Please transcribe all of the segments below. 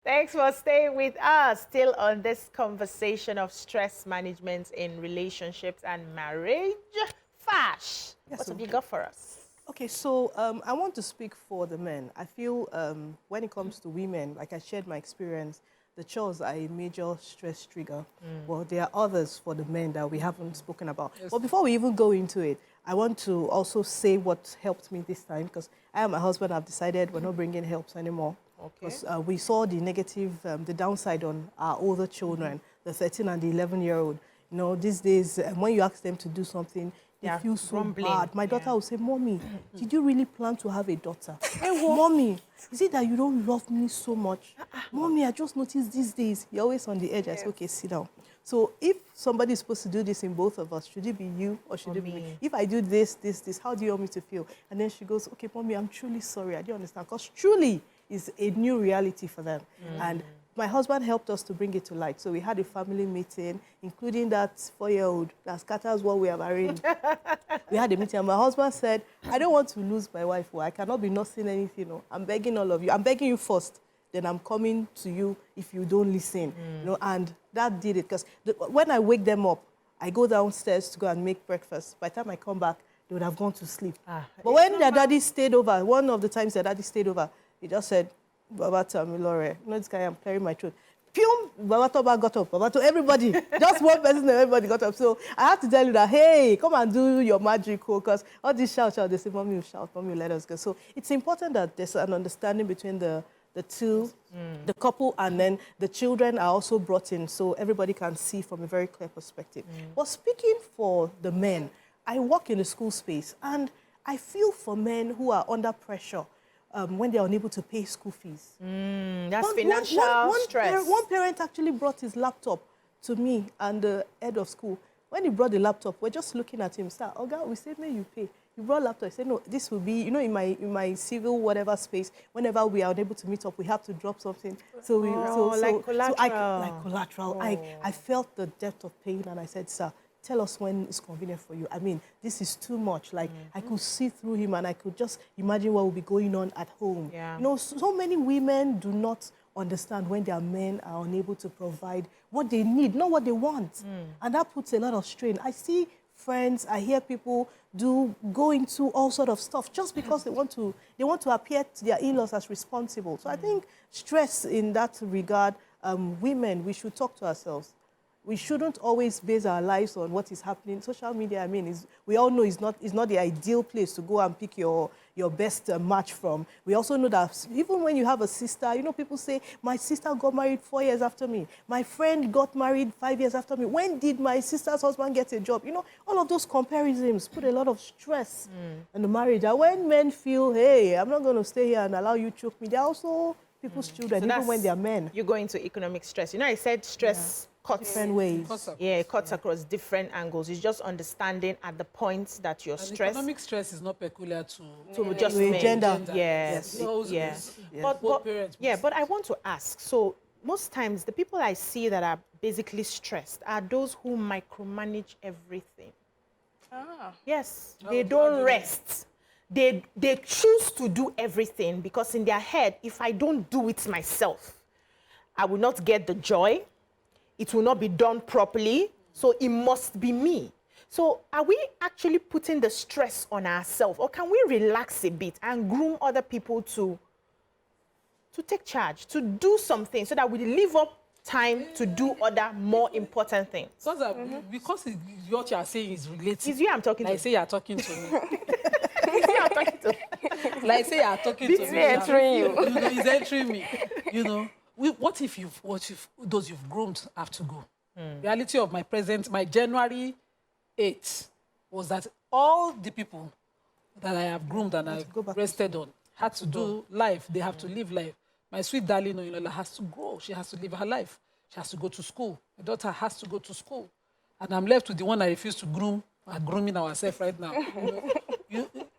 Thanks for staying with us. Still on this conversation of stress management in relationships and marriage. Fash, Yes, what so, have you got for us? okay, so I want to speak for the men. I feel when it comes to women, like I shared my experience, the chores are a major stress trigger. Well, there are others for the men that we haven't spoken about. Yes. But before we even go into it, I want to also say what helped me this time, because I and my husband have decided we're not bringing helps anymore. Okay. Because we saw the negative, the downside on our older children, the 13 and the 11-year-old. You know, these days, when you ask them to do something, they Yeah, feel so grumbling. bad. My daughter Yeah. will say, Mommy, did you really plan to have a daughter? Mommy, is it that you don't love me so much? Mommy, I just noticed these days, you're always on the edge. I say, okay, sit down. So if somebody is supposed to do this in both of us, should it be you or should it be me? If I do this, how do you want me to feel? And then she goes, okay, Mommy, I'm truly sorry. I don't understand. Because truly is a new reality for them. And my husband helped us to bring it to light. So we had a family meeting, including that 4-year-old that scatters what we have arranged. We had a meeting, and my husband said, I don't want to lose my wife. I cannot be not saying anything. No. I'm begging all of you. I'm begging you first. Then I'm coming to you if you don't listen. You know, and that did it. Because when I wake them up, I go downstairs to go and make breakfast. By the time I come back, they would have gone to sleep. But when their daddy stayed over, one of the times their daddy stayed over, he just said, Baba Tamilore, you know this guy, I'm clearing my throat. Pium, Baba Toba got up. Baba to everybody. Just one person and everybody got up. So I have to tell you that, hey, come and do your magic, because all this shout, they say, Mommy, you shout, Mommy, you let us go. So it's important that there's an understanding between the two, the couple, and then the children are also brought in so everybody can see from a very clear perspective. But speaking for the men, I work in a school space, and I feel for men who are under pressure when they're unable to pay school fees. That's financial stress. One parent actually brought his laptop to me and the head of school. When he brought the laptop, we're just looking at him. Sir, Oga, we said, may you pay. He brought laptop. He said, no, this will be, you know, in my civil whatever space, whenever we are unable to meet up, we have to drop something. So like collateral. like collateral. I felt the depth of pain, and I said, sir, tell us when it's convenient for you. I mean, this is too much. Like, I could see through him, and I could just imagine what will be going on at home. Yeah. You know, so many women do not understand when their men are unable to provide what they need, not what they want. And that puts a lot of strain. I see friends, I hear people go into all sort of stuff just because they want to appear to their in-laws as responsible. So I think stress in that regard, women, we should talk to ourselves. We shouldn't always base our lives on what is happening. Social media, I mean, we all know is not the ideal place to go and pick your best match from. We also know that even when you have a sister, you know, people say, my sister got married 4 years after me. My friend got married 5 years after me. When did my sister's husband get a job? You know, all of those comparisons put a lot of stress in the marriage. And when men feel, hey, I'm not going to stay here and allow you to choke me, they're also people's children, So even when they're men. You go into economic stress. You know, I said stress cuts Different ways. it cuts across different angles. It's just understanding at the point that you're And stressed. economic stress is not peculiar to just To a men. gender. Yes. It's always- Yeah. it's- But, both parents yeah, must- but I want to ask. So most times the people I see that are basically stressed are those who micromanage everything. Yes, they don't rest. They choose to do everything because in their head, if I don't do it myself, I will not get the joy. It will not be done properly. So it must be me. So are we actually putting the stress on ourselves, or can we relax a bit and groom other people to take charge, to do something so that we leave up time to do other more important things? Because what you are saying is related. It's you I'm talking Like to. say you are talking to me. It's you I'm talking to. Like say you are talking to me. entering you. You know, he's entering me. You know, what if those you've groomed have to go? Reality of my January 8th was that all the people that I have groomed and I've rested on had to do life. They have to live life. My sweet darling Oyinlola has to go. She has to live her life. She has to go to school. My daughter has to go to school. And I'm left with the one I refuse to groom. We're grooming ourselves right now.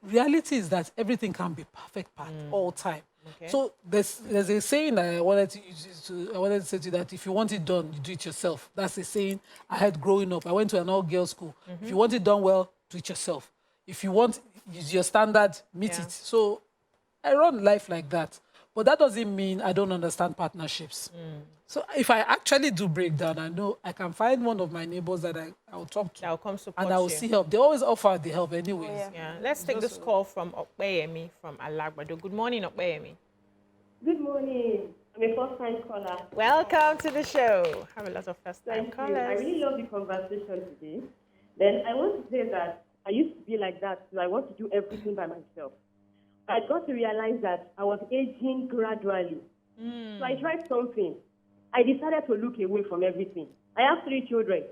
Reality is that everything can be perfect all time. Okay. So there's a saying that I wanted to say to you that if you want it done, you do it yourself. That's a saying I had growing up. I went to an all-girls school. If you want it done well, do it yourself. If you want use your standard, meet it. So I run life like that. But that doesn't mean I don't understand partnerships. So if I actually do break down, I know I can find one of my neighbors that I'll talk to. That will come support and I will you. see help. They always offer the help anyways. Yeah. Let's take this call from Okpeyemi from Alagbado. Good morning, Okpeyemi. Good morning. I'm a first-time caller. Welcome to the show. Have a lot of first-time callers. I really love the conversation today. Then I want to say that I used to be like that, so I want to do everything by myself. I got to realize that I was aging gradually. So I tried something. I decided to look away from everything. I have 3 children,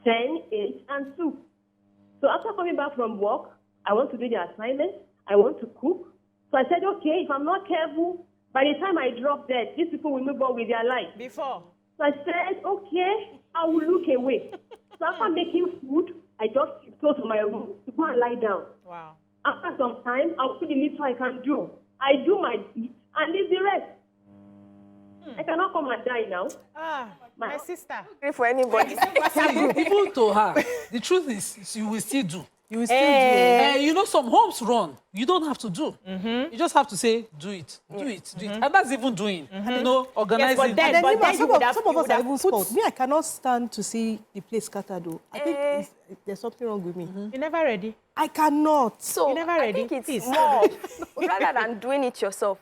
10, 8, and 2. So after coming back from work, I want to do the assignment. I want to cook. So I said, okay, if I'm not careful, by the time I drop dead, these people will move on with their life. Before. So I said, okay, I will look away. So after making food, I just go to my room to go and lie down. Wow. After some time, I'll put the little I can do. I do my bit and leave the rest. I cannot come and die now. My sister. For anybody. Even to her, the truth is, you will still do. You will still do. You know, some homes run. You don't have to do. You just have to say, do it, do it, do it. And that's even doing. You know, organizing. Yes, but then Some of us are even spoiled. Me, I cannot stand to see the place scattered, though. I think there's something wrong with me. You're never ready. I cannot. So You're never I ready. think it's Please. more of, rather than doing it yourself,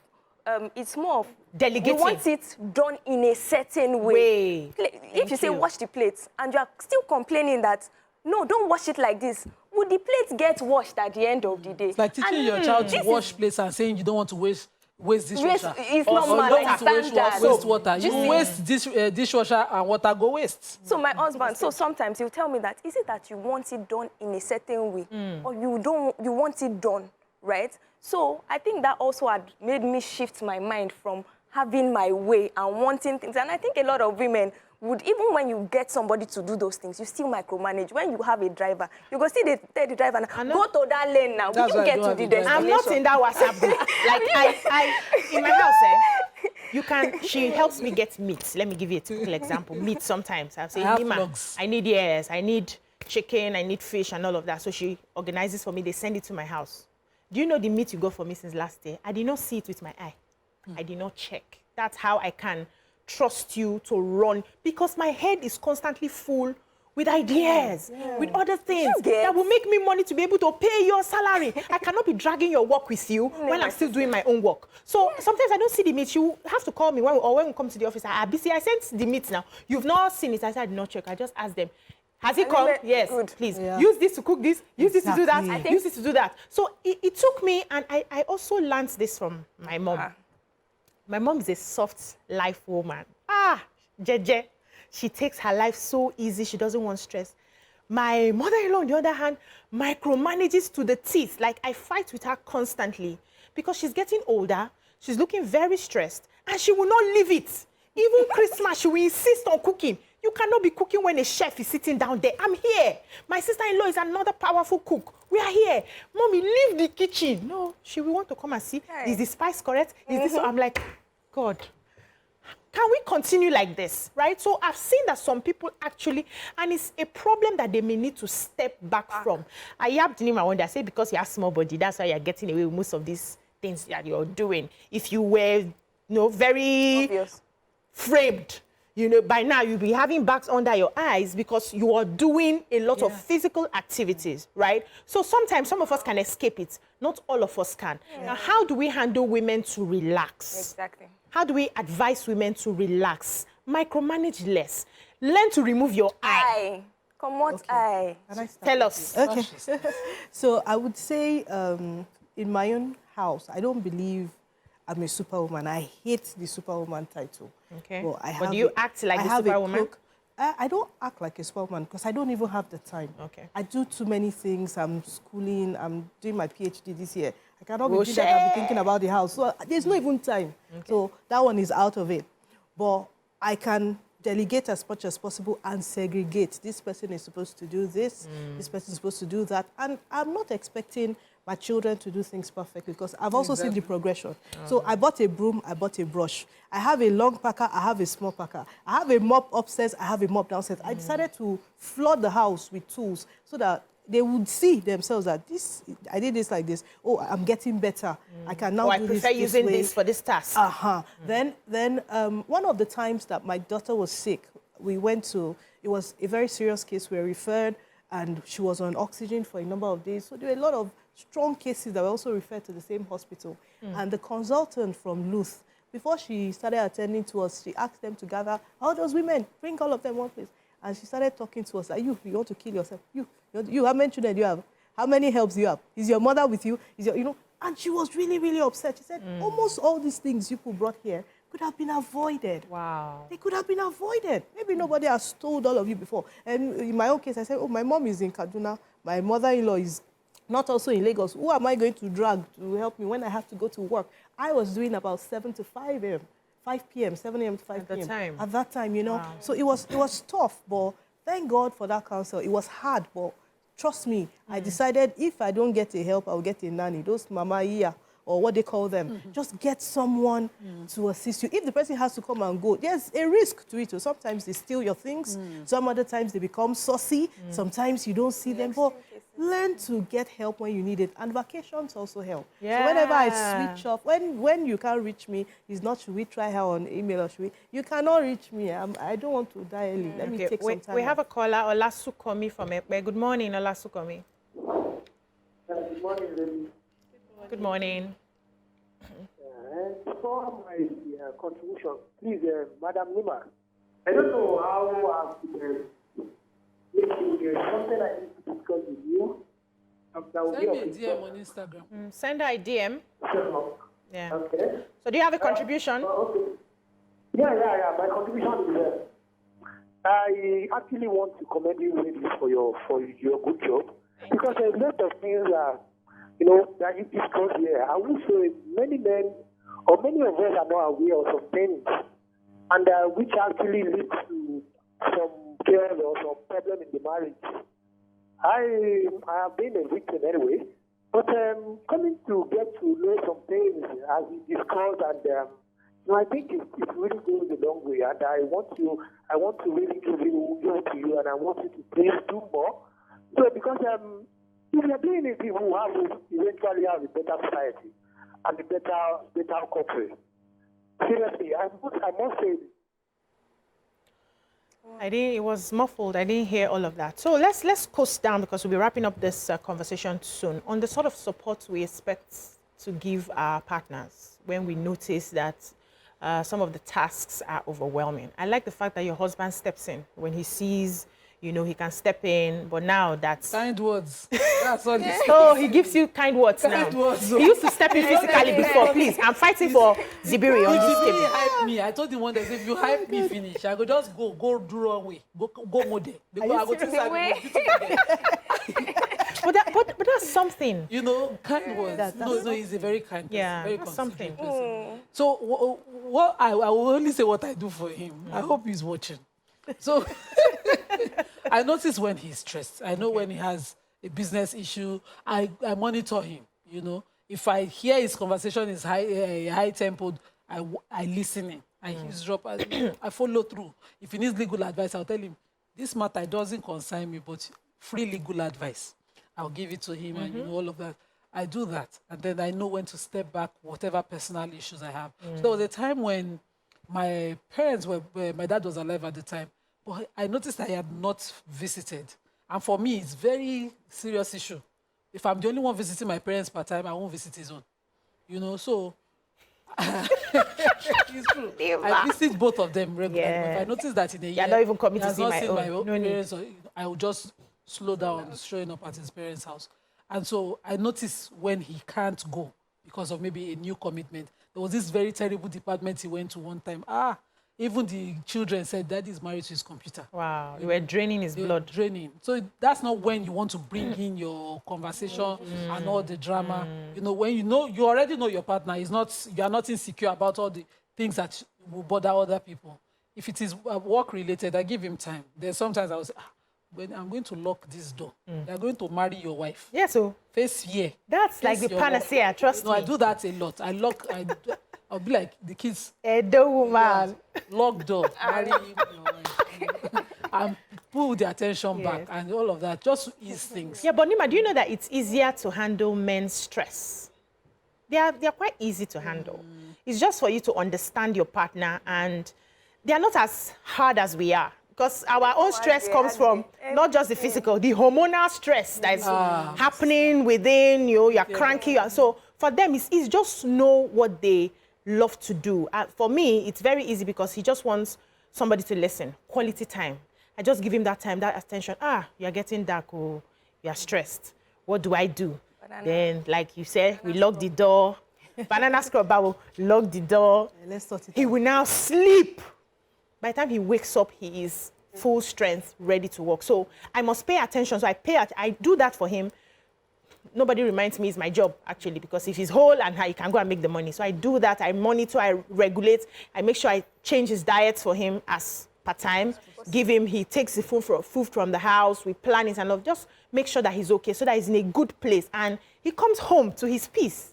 it's more of Delegating. You want it done in a certain way. If you say wash the plates and you are still complaining that, no, don't wash it like this, would the plates get washed at the end of the day? It's like teaching your child to wash plates and saying you don't want to waste dishwasher. It's or normal, you don't like want to standard. waste water. You waste dishwasher and water go waste. So my husband, so sometimes he'll tell me that, is it that you want it done in a certain way or you want it done, right? So I think that also had made me shift my mind from having my way and wanting things. And I think a lot of women would, even when you get somebody to do those things, you still micromanage. When you have a driver, you go see the driver, go to that lane now. We can get to the destination. I'm not in that WhatsApp group. Like I in my house, she helps me get meat. Let me give you a typical example. Meat sometimes. I'll say, Nima, I need ears, I need chicken, I need fish and all of that. So she organizes for me, they send it to my house. Do you know the meat you got for me since last year? I did not see it with my eye. I did not check. That's how I can trust you to run, because my head is constantly full with ideas, with other things that will make me money to be able to pay your salary. I cannot be dragging your work with you when I'm still doing my own work. So sometimes I don't see the meat. You have to call me when we come to the office. I sent the meat now. You've not seen it. I said I did not check. I just asked them. Has it come? Yes, good. Please. Yeah. Use this to cook this. Use this to do that. Use this to do that. So it took me, and I also learned this from my mom. My mom is a soft life woman. Jeje. She takes her life so easy. She doesn't want stress. My mother-in-law, on the other hand, micromanages to the teeth. Like, I fight with her constantly because she's getting older. She's looking very stressed, and she will not leave it. Even Christmas, she will insist on cooking. You cannot be cooking when a chef is sitting down there. I'm here. My sister-in-law is another powerful cook. We are here. Mommy, leave the kitchen. No, she will want to come and see. Is the spice correct? Is this? I'm like, God, can we continue like this, right? So I've seen that some people actually, and it's a problem that they may need to step back from. I yapped Nima one day. I say, because you have small body, that's why you're getting away with most of these things that you're doing. If you were, very obvious, framed, by now you'll be having bags under your eyes because you are doing a lot of physical activities, right? So sometimes some of us can escape it. Not all of us can. Now, how do we handle women to relax? Exactly. How do we advise women to relax? Micromanage less. Learn to remove your eye. Come on, eye. Tell us. Okay. So I would say in my own house, I don't believe I'm a superwoman. I hate the superwoman title. Okay. But do you act like a superwoman? I don't act like a superwoman because I don't even have the time. Okay. I do too many things. I'm schooling. I'm doing my PhD this year. I cannot be doing that. I'll be thinking about the house. So there's no even time. Okay. So that one is out of it. But I can delegate as much as possible and segregate. This person is supposed to do this. This person is supposed to do that. And I'm not expecting my children to do things perfectly because I've also seen the progression. So I bought a broom, I bought a brush. I have a long packer, I have a small packer. I have a mop upstairs, I have a mop downstairs. I decided to flood the house with tools so that they would see themselves that I did this like this. Oh, I'm getting better. I can now do this I prefer using this for this task. Then one of the times that my daughter was sick, we went to, it was a very serious case. We were referred, and she was on oxygen for a number of days. So there were a lot of strong cases that were also referred to the same hospital. And the consultant from Luth, before she started attending to us, she asked them to gather all those women, bring all of them one place. And she started talking to us like, you want to kill yourself? You, how many children do you have? How many helps do you have? Is your mother with you? Is your, And she was really, really upset. She said, almost all these things you people brought here could have been avoided. Wow. They could have been avoided. Maybe nobody has told all of you before. And in my own case, I said, oh, my mom is in Kaduna. My mother-in-law is not also in Lagos. Who am I going to drag to help me when I have to go to work? I was doing about 7 to 5 a.m. 5 p.m., 7 a.m. to 5 p.m. At that time, Wow. So it was tough, but thank God for that counsel. It was hard, but trust me, I decided if I don't get a help, I'll get a nanny. Those mama iya, or what they call them. Just get someone to assist you. If the person has to come and go, there's a risk to it. So sometimes they steal your things. Some other times they become saucy. Sometimes you don't see them. But learn to get help when you need it. And vacations also help. Yeah. So whenever I switch off, when you can't reach me, it's not should we try her on email or should we? You cannot reach me. I don't want to die early. Let me take some time. We have a caller, Olasukomi from Ekpe. Good morning, Olasukomi. Good morning, lady. Good morning. For my contribution, please, Madam Nima, I don't know how something I need to discuss with you. Send me a DM on Instagram. Send her a DM. Sure. Yeah. Okay. So do you have a contribution? Okay. Yeah. My contribution is I actually want to commend you ladies for your good job, because there's a lot of things that that you discuss here. I will say many men or many of us are not aware of some things, and which actually leads to some care or some problem in the marriage. I have been a victim anyway, but coming to get to know some things as we discussed, and I think it really goes a long way. And I want to really give it to you, and I want you to please do more. So because if you're doing it, we will eventually have a better society and a better country. Seriously, I must say. It was muffled. I didn't hear all of that. So let's coast down, because we'll be wrapping up this conversation soon, on the sort of support we expect to give our partners when we notice that some of the tasks are overwhelming. I like the fact that your husband steps in when he sees, he can step in, but now that's... Kind words. That's all he says. Oh, he gives you kind words now. Kind words. He used to step in physically before. Please, I'm fighting for Zibiri on this table. He hype me. I told him one day, if you hype me finish, I go just go do wrong way. Go mode. Because I go to but that's something. Kind words. No, he's a very kind person. Yeah, very that's something. Person. So what I will only say what I do for him. I hope he's watching. So I notice when he's stressed. I know when he has a business issue. I monitor him. If I hear his conversation is high tempoed, I listen in. I eavesdrop. I follow through. If he needs legal advice, I'll tell him, this matter doesn't concern me, but free legal advice, I'll give it to him, and all of that. I do that, and then I know when to step back, whatever personal issues I have. So there was a time when my parents my dad was alive at the time, but I noticed I had not visited. And for me, it's very serious issue. If I'm the only one visiting my parents per time, I won't visit his own. So it's true. I visit both of them regularly. Yeah. If I notice that in a year, you're not even coming to see my own parents, I will just slow down showing up at his parents' house. And so I noticed when he can't go because of maybe a new commitment. There was this very terrible department he went to one time. Even the children said, Daddy is married to his computer. Wow, you were draining his blood. Draining. So that's not when you want to bring in your conversation and all the drama. When you already know your partner, you are not insecure about all the things that will bother other people. If it is work-related, I give him time. Then sometimes I will say, when I'm going to lock this door. You're going to marry your wife. Yeah, so face here. That's like the panacea, trust me. I do that a lot. I'll be like the kids. Edo woman. Lock door. Marry your wife. And pull the attention back and all of that, just to ease things. Yeah, but Nima, do you know that it's easier to handle men's stress? They are quite easy to handle. It's just for you to understand your partner, and they are not as hard as we are. Because our own stress comes from not just the physical, the hormonal stress that is happening within you. You're cranky. So for them, it's just know what they love to do. For me, it's very easy because he just wants somebody to listen. Quality time. I just give him that time, that attention. You're getting dark, or you're stressed. What do I do? Then, like you said, we lock the door. Banana scrub will lock the door. Let's sort it He out. will now sleep. By the time he wakes up, he is full strength, ready to work. So I must pay attention. So I do that for him. Nobody reminds me it's my job, actually, because if he's whole and he can go and make the money. So I do that. I monitor, I regulate. I make sure I change his diet for him as per time. Give him, he takes the food from the house. We plan it and all. Just make sure that he's okay, so that he's in a good place. And he comes home to his peace.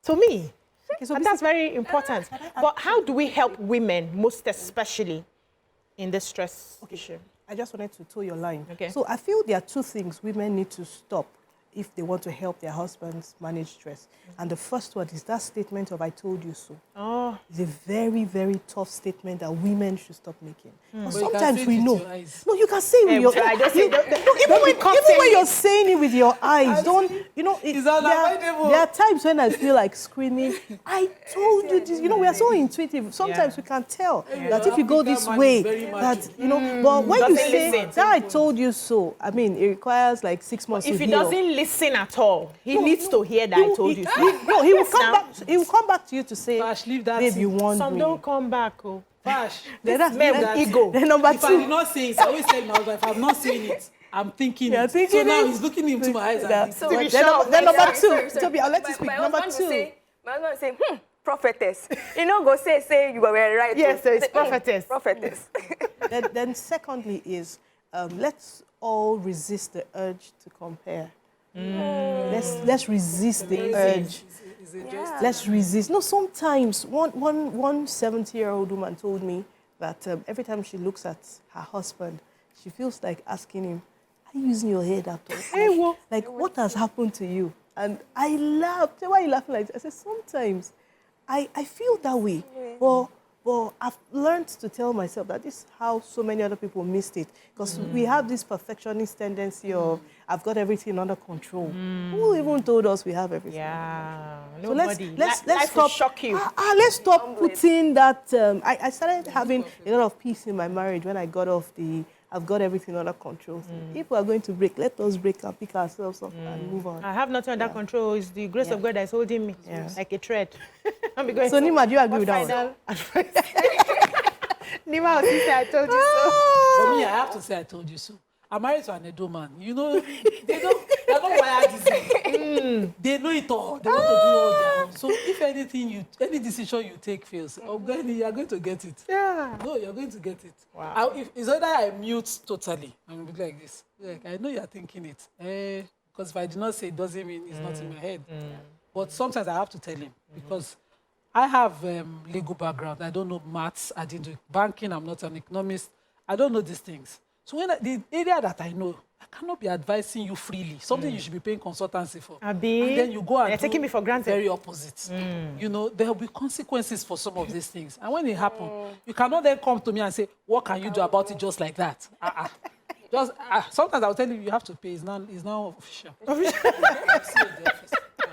To me. Okay, so and that's very important. But how do we help women, most especially, in this stress issue? I just wanted to toe your line. Okay. So I feel there are two things women need to stop if they want to help their husbands manage stress. And the first one is that statement of "I told you so." Oh. It's a very, very tough statement that women should stop making. But But you can sometimes say it we with know. your eyes. No, you can say it with your I just say, even when you're saying it with your eyes, don't, you know, It's unavoidable. there are times when I feel like screaming, "I told you this." You know, we are so intuitive. Sometimes we can tell that if you go this African man way, is very that, you know, but when you Doesn't say listen. that "I told you so," I mean, it requires like 6 months If to he heal. doesn't listen at all, he needs to hear that I told you so. No, he will come Now- back. He will come back to you to say, Vash, leave that "Babe, thing. you warned Some me." don't come back. Oh. Vash, Then that's men then- with ego. Then number if I did two. not say it, I always tell my husband, if I'm not saying it, I'm thinking You're it. thinking so now it. he's looking into my eyes Yeah. and So thinking, then number two. Toby, I'll let you speak. My Number husband will two. say, my husband will say, prophetess. You know, go say you were right. Yes, so it's Say, prophetess. Prophetess. Then secondly is let's all resist the urge to compare. Let's resist the urge. Let's resist. No, sometimes one 70-year-old woman told me that every time she looks at her husband, she feels like asking him, "Are you using your head at all? Like, what has happened to you?" And I laughed. Why are you laughing like that? I said, sometimes I feel that way. But I've learned to tell myself that this is how so many other people missed it. Because we have this perfectionist tendency of, "I've got everything under control." Who even told us we have everything? Yeah. So Nobody. let's Life will stop. shock you. Let's stop putting that. I started having a lot of peace in my marriage when I got off the "I've got everything under control." If we are going to break, let us break and pick ourselves up and move on. I have nothing under control. It's the grace of God that is holding me like a thread. I'm going So Nima, do you agree with that one? final advice. Nima, sister, I told you so. for me, I have to say I told you so. I'm married to an Edo man. You know, they're not wired this way. They know it all. They want to do all their own. So if any decision you take fails, you are going to get it. Yeah. No, you're going to get it. Wow. It's either I mute totally and be like this. Like, I know you're thinking it. Because if I do not say it, doesn't mean it's not in my head. But sometimes I have to tell him because I have legal background. I don't know maths. I didn't do banking. I'm not an economist. I don't know these things. So the area that I know, I cannot be advising you freely. Something you should be paying consultancy for. Abi, And then you go and they're taking me for granted. Very opposite. You know, there will be consequences for some of these things. And when it happens, you cannot then come to me and say, "What can you do about it?" Just like that. Just sometimes I'll tell you have to pay. It's now official.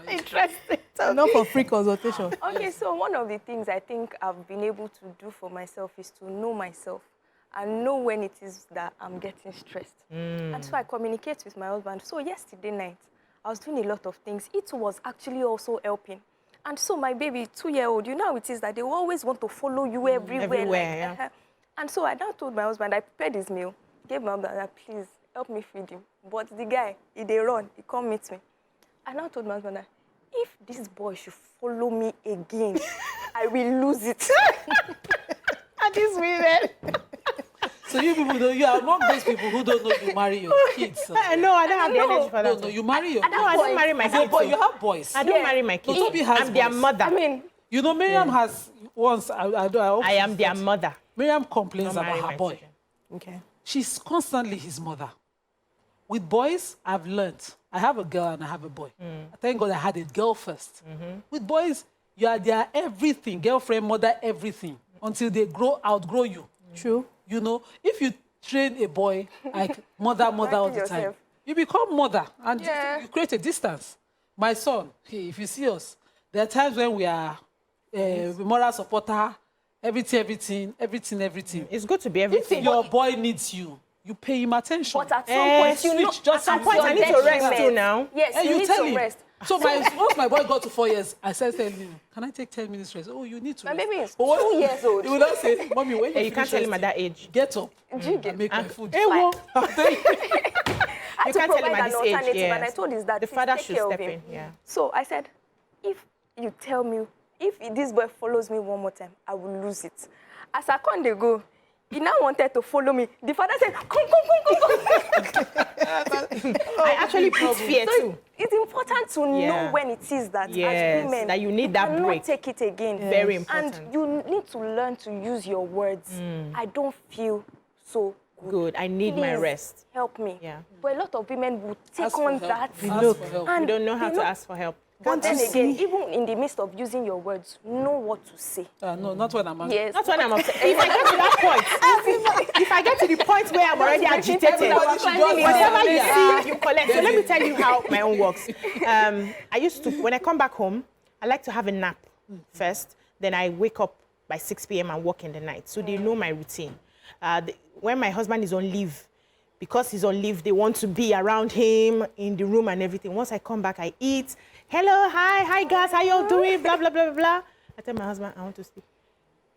Interesting. Not for free consultation. Okay, so one of the things I think I've been able to do for myself is to know myself and know when it is that I'm getting stressed. And so I communicate with my husband. So yesterday night, I was doing a lot of things. It was actually also helping. And so my baby, 2-year-old, you know how it is that they will always want to follow you everywhere. Everywhere, yeah. And so I now told my husband, I prepared his meal, gave my husband, "Please help me feed him." But the guy, they run, he come meet me. I now told my husband that if this boy should follow me again, I will lose it. And these women. So you people, you are among those people who don't know you marry your kids. So. I know, I don't have the energy for that. No, you marry your No, I don't marry my kids. But you have boys. I don't marry my kids. Toby has I'm their boys. mother. I mean, You know, Miriam has once. I am their mother. Miriam complains Don't marry about my her boy. children. Okay. she's constantly his mother. With boys, I've learned. I have a girl and I have a boy. Thank God I had a girl first. With boys, you are their everything, girlfriend, mother, everything, until they outgrow you. True. You know, if you train a boy like mother all the time, you become mother and you create a distance. My son, if you see us, there are times when we are moral supporter, everything. It's good to be everything. If your boy needs you, you pay him attention. But at some point, you know, at some point, I need to rest too now. Yes, And you need tell to him. rest. So once my boy got to 4 years, I said, tell him, can I take 10 minutes rest? Oh, you need to My rest. baby is But 2 years old. He would not say, Mommy, when You can't tell him at that age. Get up and make my food. You I had to can't tell him provide at an this age, alternative, and I yes. told his dad, The "Please father take should care of step him." in, yeah. So I said, if you tell me, if this boy follows me one more time, I will lose it. As I come, they go. He now wanted to follow me. The father said, come. I actually put fear So too. it's important to know when it is that Yes, as women, that you need that cannot break. take it again. Very important. And you need to learn to use your words. I don't feel so Good. I need my Please rest. help me. Yeah. But a lot of women would take Ask for on help. that. Ask for help. And You don't know how they to ask for help. But then you again, see? even in the midst of using your words, know what to say. No, not when I'm angry. Yes. That's when I'm upset. If I get to that point, if I get to the point where I'm already agitated, Everybody should just whatever you Yeah. see, you collect. So let me tell you how my own works. I used to, when I come back home, I like to have a nap first. Then I wake up by 6 p.m. and work in the night. So they know my routine. When my husband is on leave, because he's on leave, they want to be around him in the room and everything. Once I come back, I eat. Hello, hi guys, how y'all doing? Blah, blah, blah, blah. I tell my husband, I want to sleep.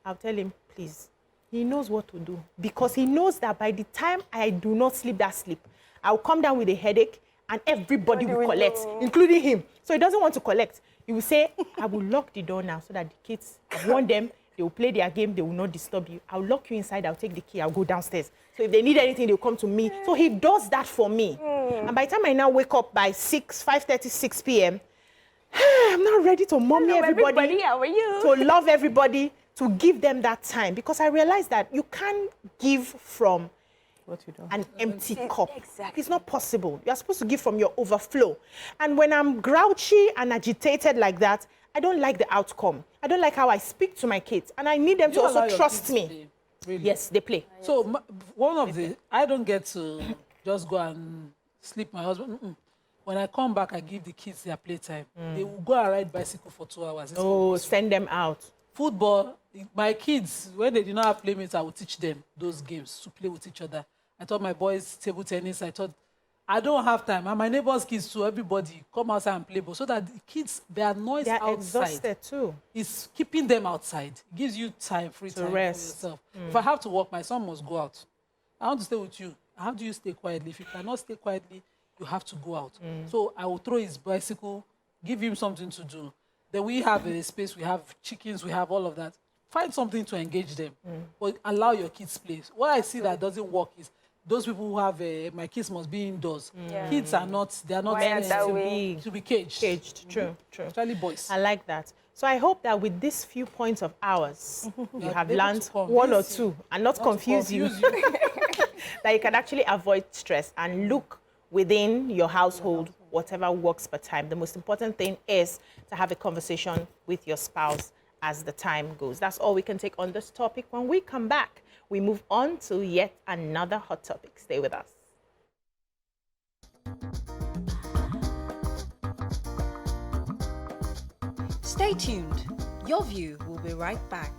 I'll tell him, please. He knows what to do because he knows that by the time I do not sleep that sleep, I'll come down with a headache and everybody will collect, including him. So he doesn't want to collect. He will say, I will lock the door now so that the kids, I warn them, they will play their game, they will not disturb you. I'll lock you inside, I'll take the key, I'll go downstairs. So if they need anything, they'll come to me. So he does that for me. And by the time I now wake up by 5:30, 6 p.m., I'm not ready to mommy everybody, how are you? to love everybody, to give them that time. Because I realize that you can't give from What you do? an empty cup. Exactly. It's not possible. You're supposed to give from your overflow. And when I'm grouchy and agitated like that, I don't like the outcome. I don't like how I speak to my kids. And I need them to You allow also your trust kids me. play, really? Yes, they play. So I don't get to just go and sleep my husband. When I come back, I give the kids their playtime. They will go and ride bicycle for 2 hours. It's Oh, compulsory. send them out. Football, my kids, when they do not have playmates, I will teach them those games to play with each other. I taught my boys table tennis. I don't have time. And my neighbor's kids too, everybody come outside and play ball so that the kids, their noise They're outside exhausted too. is keeping them outside. It gives you time, free time rest. for yourself. If I have to work, my son must go out. I want to stay with you. How do you stay quietly? If you cannot stay quietly, you have to go out. So I will throw his bicycle, give him something to do. Then we have a space, we have chickens, we have all of that. Find something to engage them, but allow your kids play. What I see that doesn't work is those people who have my kids must be indoors. Kids are not, they are not Wired meant that to way. be caged. Caged, true. Especially boys. I like that. So I hope that with these few points of ours, you have able learned to convince one or you. two and not Not to confuse you. That you can actually avoid stress and look within your household, whatever works per time. The most important thing is to have a conversation with your spouse as the time goes. That's all we can take on this topic. When we come back, we move on to yet another hot topic. Stay with us. Stay tuned. Your View will be right back.